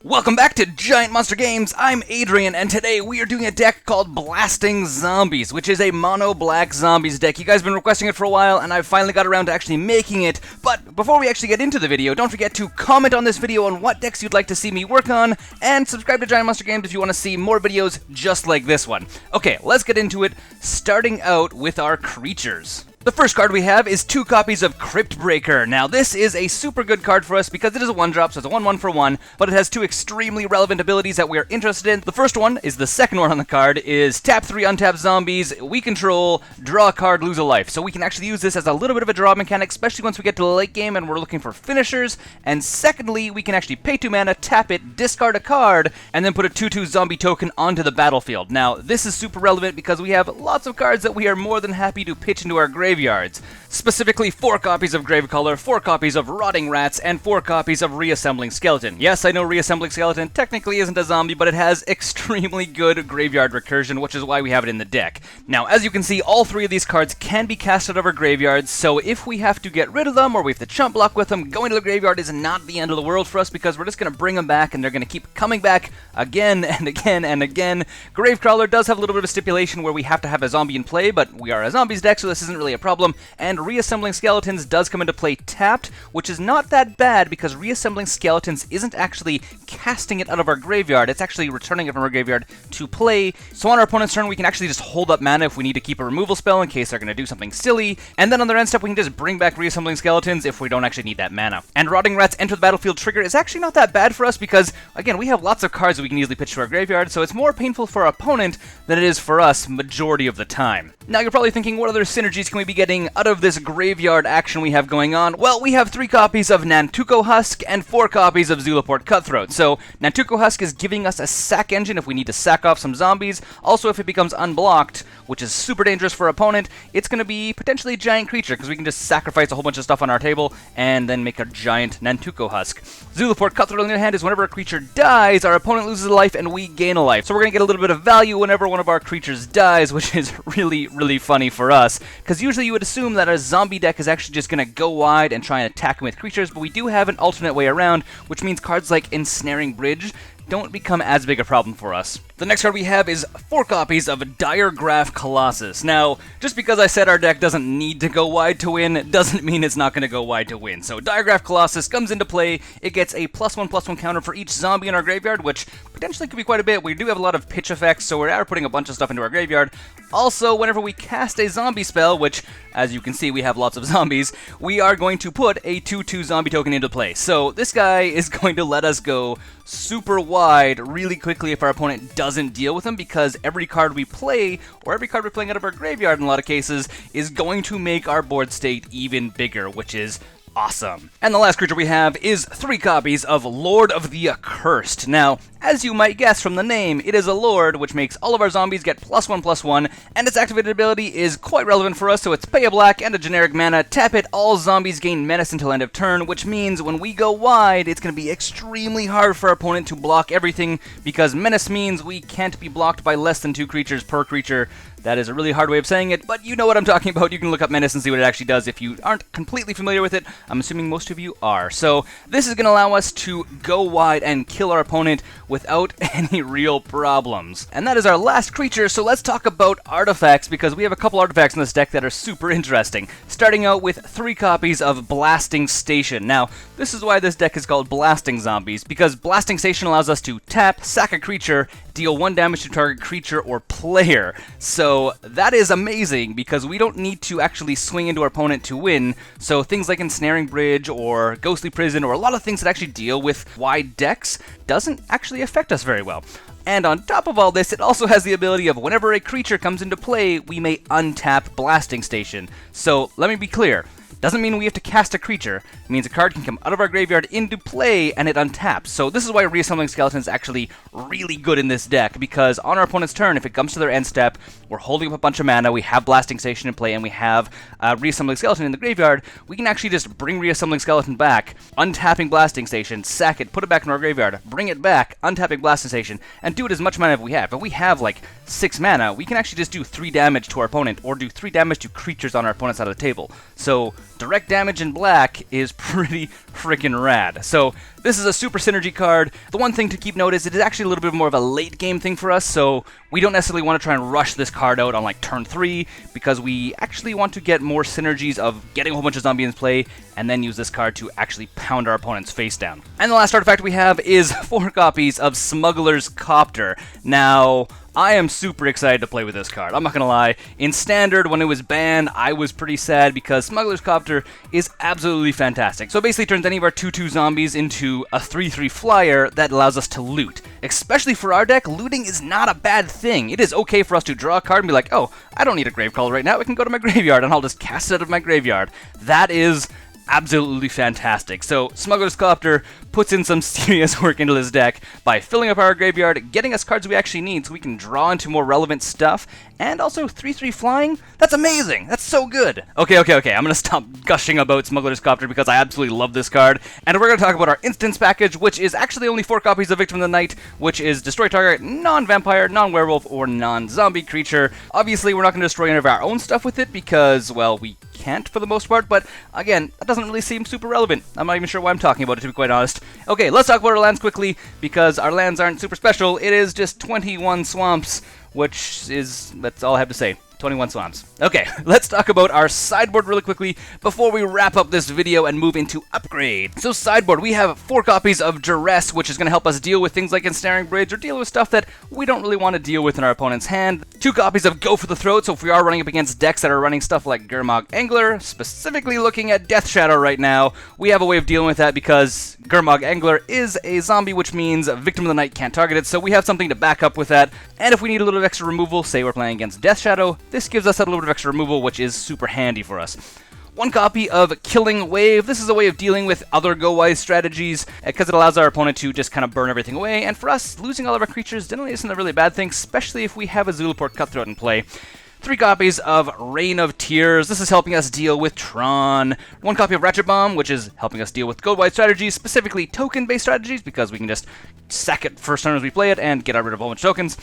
Welcome back to Giant Monster Games. I'm Adrian, and today we are doing a deck called Blasting Zombies, which is a mono black zombies deck. You guys have been requesting it for a while, and I've finally got around to actually making it. But before we actually get into the video, don't forget to comment on this video on what decks you'd like to see me work on, and subscribe to Giant Monster Games if you want to see more videos just like this one. Okay, let's get into it, starting out with our creatures. The first card we have is 2 copies of Cryptbreaker. Now, this is a super good card for us because it is a 1-drop, so it's a 1/1 for 1, but it has 2 extremely relevant abilities that we are interested in. The first one is the second one on the card, is tap 3 untap zombies, we control, draw a card, lose a life. So we can actually use this as a little bit of a draw mechanic, especially once we get to the late game and we're looking for finishers. And secondly, we can actually pay 2 mana, tap it, discard a card, and then put a 2/2 zombie token onto the battlefield. Now, this is super relevant because we have lots of cards that we are more than happy to pitch into our graveyards. Specifically, 4 copies of Gravecrawler, 4 copies of Rotting Rats, and 4 copies of Reassembling Skeleton. Yes, I know Reassembling Skeleton technically isn't a zombie, but it has extremely good graveyard recursion, which is why we have it in the deck. Now, as you can see, all 3 of these cards can be cast out of our graveyards, so if we have to get rid of them, or we have to chump block with them, going to the graveyard is not the end of the world for us, because we're just going to bring them back, and they're going to keep coming back again and again and again. Gravecrawler does have a little bit of a stipulation where we have to have a zombie in play, but we are a zombies deck, so this isn't really a problem. And Reassembling Skeletons does come into play tapped, which is not that bad because Reassembling Skeletons isn't actually casting it out of our graveyard, it's actually returning it from our graveyard to play. So on our opponent's turn, we can actually just hold up mana if we need to keep a removal spell in case they're going to do something silly, and then on their end step we can just bring back Reassembling Skeletons if we don't actually need that mana. And Rotting Rats enter the battlefield trigger is actually not that bad for us because, again, we have lots of cards that we can easily pitch to our graveyard, so it's more painful for our opponent than it is for us majority of the time. Now you're probably thinking, what other synergies can we be getting out of this graveyard action we have going on? Well, we have 3 copies of Nantuko Husk and 4 copies of Zulaport Cutthroat. So Nantuko Husk is giving us a sack engine if we need to sack off some zombies. Also, if it becomes unblocked, which is super dangerous for our opponent, it's going to be potentially a giant creature because we can just sacrifice a whole bunch of stuff on our table and then make a giant Nantuko Husk. Zulaport Cutthroat, on the other hand, is whenever a creature dies, our opponent loses a life and we gain a life. So we're going to get a little bit of value whenever one of our creatures dies, which is really funny for us, because usually you would assume that a zombie deck is actually just going to go wide and try and attack with creatures, but we do have an alternate way around, which means cards like Ensnaring Bridge don't become as big a problem for us. The next card we have is 4 copies of Diregraf Colossus. Now, just because I said our deck doesn't need to go wide to win, doesn't mean it's not going to go wide to win. So Diregraf Colossus comes into play, it gets a +1/+1 counter for each zombie in our graveyard, which potentially could be quite a bit. We do have a lot of pitch effects, so we are putting a bunch of stuff into our graveyard. Also, whenever we cast a zombie spell, which, as you can see, we have lots of zombies, we are going to put a 2/2 zombie token into play. So this guy is going to let us go super wide really quickly if our opponent doesn't deal with him, because every card we play, or every card we're playing out of our graveyard in a lot of cases, is going to make our board state even bigger, which is awesome. And the last creature we have is 3 copies of Lord of the Accursed. Now, as you might guess from the name, it is a Lord, which makes all of our zombies get +1/+1, and its activated ability is quite relevant for us, so it's pay a black and a generic mana, tap it, all zombies gain menace until end of turn, which means when we go wide, it's going to be extremely hard for our opponent to block everything, because menace means we can't be blocked by less than 2 creatures per creature. That is a really hard way of saying it, but you know what I'm talking about. You can look up Menace and see what it actually does if you aren't completely familiar with it. I'm assuming most of you are. So this is going to allow us to go wide and kill our opponent without any real problems. And that is our last creature, so let's talk about artifacts, because we have a couple artifacts in this deck that are super interesting. Starting out with 3 copies of Blasting Station. Now, this is why this deck is called Blasting Zombies, because Blasting Station allows us to tap, sack a creature, deal 1 damage to target creature or player. So that is amazing because we don't need to actually swing into our opponent to win. So things like Ensnaring Bridge or Ghostly Prison, or a lot of things that actually deal with wide decks, doesn't actually affect us very well. And on top of all this, it also has the ability of whenever a creature comes into play, we may untap Blasting Station. So let me be clear. Doesn't mean we have to cast a creature. It means a card can come out of our graveyard into play and it untaps. So this is why Reassembling Skeleton is actually really good in this deck, because on our opponent's turn, if it comes to their end step, we're holding up a bunch of mana, we have Blasting Station in play, and we have Reassembling Skeleton in the graveyard, we can actually just bring Reassembling Skeleton back, untapping Blasting Station, sack it, put it back in our graveyard, bring it back, untapping Blasting Station, and do it as much mana as we have. If we have like 6 mana, we can actually just do 3 damage to our opponent, or do 3 damage to creatures on our opponent's side of the table. So direct damage in black is pretty freaking rad. So this is a super synergy card. The one thing to keep note is it is actually a little bit more of a late game thing for us, so we don't necessarily want to try and rush this card out on like turn 3, because we actually want to get more synergies of getting a whole bunch of zombies in play and then use this card to actually pound our opponent's face down. And the last artifact we have is 4 copies of Smugglers Copter. Now, I am super excited to play with this card. I'm not gonna lie. In Standard, when it was banned, I was pretty sad because Smugglers Copter is absolutely fantastic. So it basically turns any of our 2/2 zombies into a 3/3 flyer that allows us to loot. Especially for our deck, looting is not a bad thing. It is okay for us to draw a card and be like, oh, I don't need a Gravecrawler right now, I can go to my graveyard and I'll just cast it out of my graveyard. That is absolutely fantastic. So Smugglers Copter puts in some serious work into this deck by filling up our graveyard, getting us cards we actually need so we can draw into more relevant stuff, and also 3/3 flying. That's amazing. That's so good. Okay, I'm gonna stop gushing about Smugglers Copter because I absolutely love this card. And we're gonna talk about our instance package, which is actually only 4 copies of Victim of the Night, which is destroy target non-vampire, non-werewolf, or non-zombie creature. Obviously, we're not gonna destroy any of our own stuff with it because, well, we can't for the most part, but again, that doesn't really seem super relevant. I'm not even sure why I'm talking about it, to be quite honest. Okay, let's talk about our lands quickly, because our lands aren't super special. It is just 21 swamps, which is, that's all I have to say. 21 swamps. Okay, let's talk about our sideboard really quickly before we wrap up this video and move into upgrade. So sideboard, we have 4 copies of Duress, which is going to help us deal with things like Ensnaring Bridge or deal with stuff that we don't really want to deal with in our opponent's hand. 2 copies of Go for the Throat, so if we are running up against decks that are running stuff like Gurmag Angler, specifically looking at Death Shadow right now, we have a way of dealing with that because Gurmag Angler is a zombie, which means Victim of the Night can't target it, so we have something to back up with that. And if we need a little bit of extra removal, say we're playing against Death Shadow, this gives us a little bit of extra removal, which is super handy for us. 1 copy of Killing Wave. This is a way of dealing with other go-wise strategies, because it allows our opponent to just kind of burn everything away, and for us, losing all of our creatures generally isn't a really bad thing, especially if we have a Zulaport Cutthroat in play. 3 copies of Reign of Tears. This is helping us deal with Tron. 1 copy of Ratchet Bomb, which is helping us deal with go-wise strategies, specifically token-based strategies, because we can just sack it first turn as we play it and get rid of a whole bunch of tokens.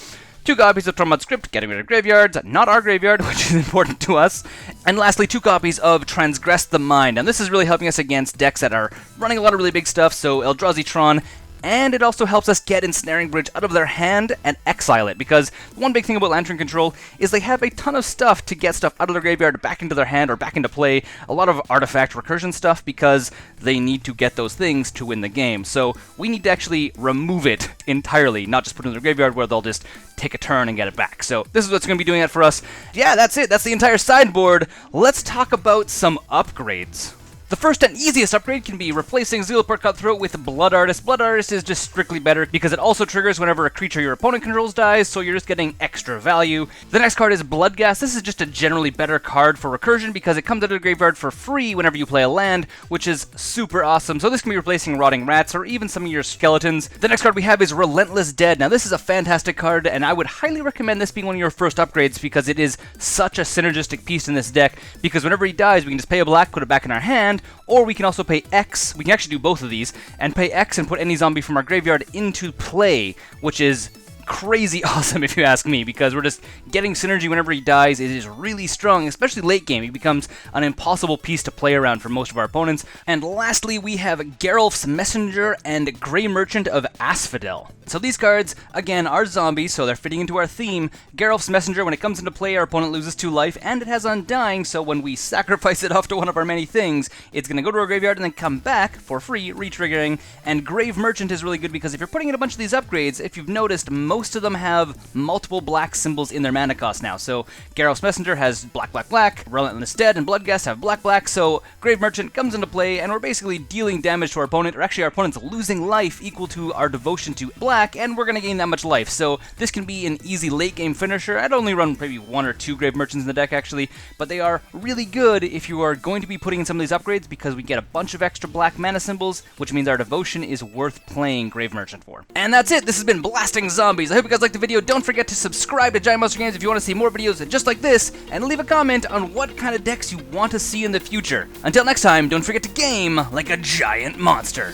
2 copies of Tormod Script, getting rid of graveyards, not our graveyard, which is important to us. And lastly, 2 copies of Transgress the Mind. And this is really helping us against decks that are running a lot of really big stuff, so Eldrazi Tron. And it also helps us get Ensnaring Bridge out of their hand and exile it, because one big thing about Lantern Control is they have a ton of stuff to get stuff out of their graveyard back into their hand or back into play, a lot of artifact recursion stuff, because they need to get those things to win the game. So we need to actually remove it entirely, not just put it in their graveyard where they'll just take a turn and get it back. So this is what's going to be doing it for us. Yeah, that's it. That's the entire sideboard. Let's talk about some upgrades. The first and easiest upgrade can be replacing Zulaport Cutthroat with Blood Artist. Blood Artist is just strictly better because it also triggers whenever a creature your opponent controls dies, so you're just getting extra value. The next card is Bloodghast. This is just a generally better card for recursion because it comes out of the graveyard for free whenever you play a land, which is super awesome. So this can be replacing Rotting Rats or even some of your skeletons. The next card we have is Relentless Dead. Now this is a fantastic card, and I would highly recommend this being one of your first upgrades because it is such a synergistic piece in this deck, because whenever he dies, we can just pay a black, put it back in our hand, or we can also pay X, we can actually do both of these, and pay X and put any zombie from our graveyard into play, which is crazy awesome if you ask me, because we're just getting synergy whenever he dies. It is really strong, especially late game. He becomes an impossible piece to play around for most of our opponents. And lastly, we have Geralf's Messenger and Grey Merchant of Asphodel. So these cards, again, are zombies, so they're fitting into our theme. Geralf's Messenger, when it comes into play, our opponent loses 2 life, and it has Undying, so when we sacrifice it off to one of our many things, it's going to go to our graveyard and then come back for free, re-triggering. And Grave Merchant is really good because if you're putting in a bunch of these upgrades, if you've noticed, most of them have multiple black symbols in their mana cost now. So Geralf's Messenger has black, black, black, Relentless Dead and Bloodghast have black, black, so Grave Merchant comes into play, and we're basically dealing damage to our opponent, or actually our opponent's losing life equal to our devotion to black, and we're going to gain that much life. So this can be an easy late game finisher. I'd only run maybe 1 or 2 Grave Merchants in the deck actually, but they are really good if you are going to be putting in some of these upgrades, because we get a bunch of extra black mana symbols, which means our devotion is worth playing Grave Merchant for. And that's it. This has been Blasting Zombies. I hope you guys liked the video. Don't forget to subscribe to Giant Monster Games if you want to see more videos just like this, and leave a comment on what kind of decks you want to see in the future. Until next time, don't forget to game like a giant monster.